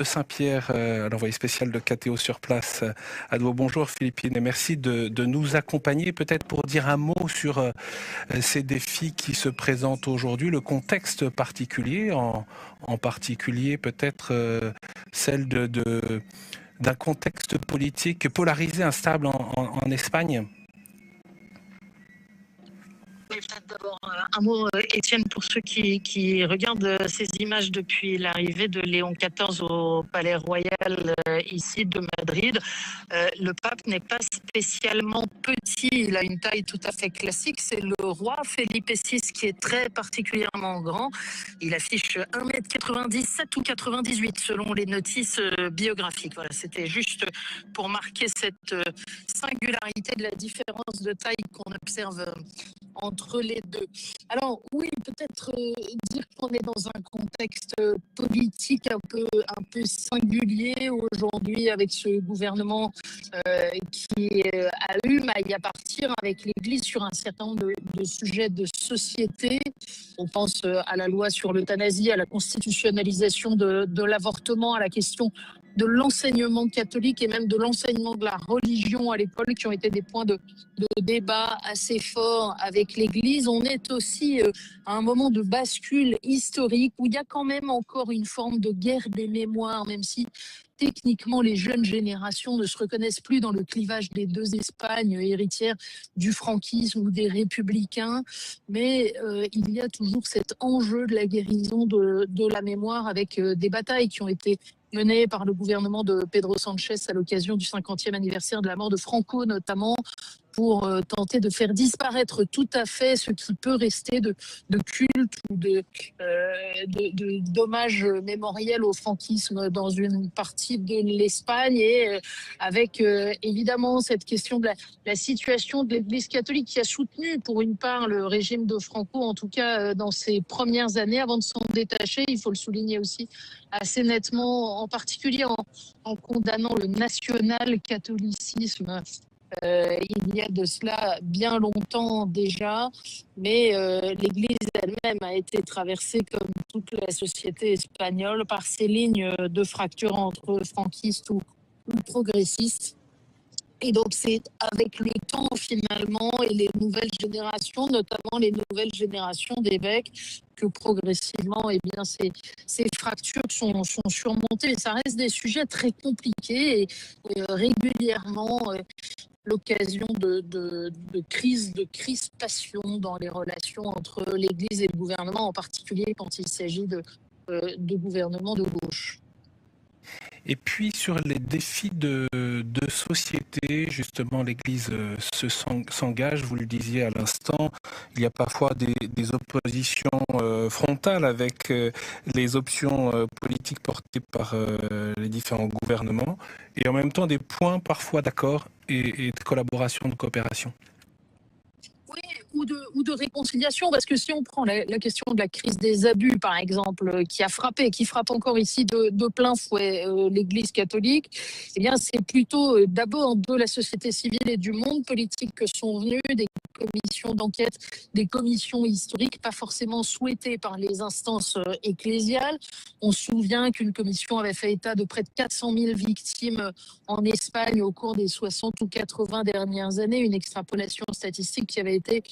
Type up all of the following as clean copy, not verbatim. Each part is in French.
Saint-Pierre, l'envoyé spécial de KTO sur place à Douai. Bonjour Philippine, et merci de nous accompagner. Peut-être pour dire un mot sur ces défis qui se présentent aujourd'hui, le contexte particulier, en particulier peut-être celle d'un contexte politique polarisé, instable en Espagne. Peut-être d'abord un mot, Étienne, pour ceux qui regardent ces images depuis l'arrivée de Léon XIV au Palais Royal ici de Madrid. Le pape n'est pas spécialement petit, il a une taille tout à fait classique. C'est le roi Felipe VI qui est très particulièrement grand. Il affiche 1,97 m ou 98 selon les notices biographiques. Voilà, c'était juste pour marquer cette singularité de la différence de taille qu'on observe entre les deux. Alors oui, peut-être dire qu'on est dans un contexte politique un peu singulier aujourd'hui avec ce gouvernement qui a eu maille à partir avec l'Église sur un certain nombre de sujets de société. On pense à la loi sur l'euthanasie, à la constitutionnalisation de l'avortement, à la question de l'enseignement catholique et même de l'enseignement de la religion à l'école, qui ont été des points de débat assez forts avec l'Église. On est aussi à un moment de bascule historique où il y a quand même encore une forme de guerre des mémoires, même si techniquement les jeunes générations ne se reconnaissent plus dans le clivage des deux Espagnes héritières du franquisme ou des républicains. Mais il y a toujours cet enjeu de la guérison de la mémoire avec des batailles qui ont été menée par le gouvernement de Pedro Sánchez à l'occasion du 50e anniversaire de la mort de Franco, notamment, pour tenter de faire disparaître tout à fait ce qui peut rester de culte ou de dommages mémoriels au franquisme dans une partie de l'Espagne, et avec évidemment cette question de la situation de l'Église catholique qui a soutenu pour une part le régime de Franco, en tout cas dans ses premières années avant de s'en détacher. Il faut le souligner aussi assez nettement, en particulier en condamnant le national-catholicisme. Il y a de cela bien longtemps déjà, mais l'Église elle-même a été traversée, comme toute la société espagnole, par ces lignes de fracture entre franquistes ou progressistes. Et donc c'est avec le temps finalement et les nouvelles générations, notamment les nouvelles générations d'évêques, que progressivement ces fractures sont surmontées. Mais ça reste des sujets très compliqués et régulièrement l'occasion de crises, de crispation dans les relations entre l'Église et le gouvernement, en particulier quand il s'agit de gouvernements de gauche. Et puis sur les défis de société, justement, l'Église s'engage, vous le disiez à l'instant, il y a parfois des oppositions frontales avec les options politiques portées par les différents gouvernements, et en même temps des points parfois d'accord et de collaboration, de coopération. Oui, ou de réconciliation, parce que si on prend la question de la crise des abus, par exemple, qui frappe encore ici de plein fouet l'Église catholique, eh bien c'est plutôt d'abord de la société civile et du monde politique que sont venues des commissions d'enquête, des commissions historiques, pas forcément souhaitées par les instances ecclésiales. On se souvient qu'une commission avait fait état de près de 400 000 victimes en Espagne au cours des 60 ou 80 dernières années, une extrapolation statistique qui avait été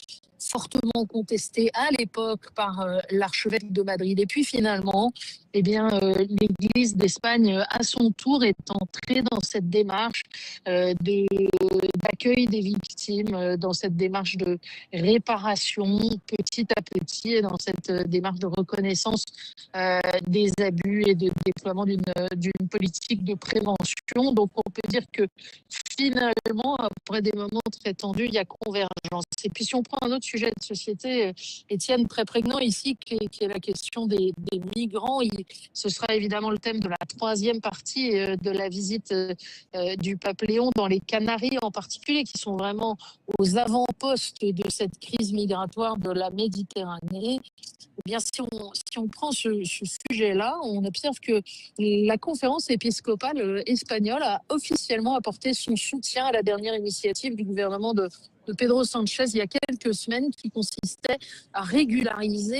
fortement contestée à l'époque par l'archevêque de Madrid. Et puis finalement, eh bien, l'Église d'Espagne, à son tour, est entrée dans cette démarche d'accueil des victimes, dans cette démarche de réparation petit à petit, et dans cette démarche de reconnaissance des abus et de déploiement d'une politique de prévention. Donc on peut dire que finalement, après des moments très tendus, il y a convergence. Et puis si on prend un autre sujet de société, Étienne, très prégnant ici, qui est la question des migrants, ce sera évidemment le thème de la troisième partie de la visite du pape Léon dans les Canaries en particulier, qui sont vraiment aux avant-postes de cette crise migratoire de la Méditerranée. Eh bien, si on prend ce sujet-là, on observe que la conférence épiscopale espagnole a officiellement apporté son soutien à la dernière initiative du gouvernement de Pedro Sánchez il y a quelques semaines, qui consistait à régulariser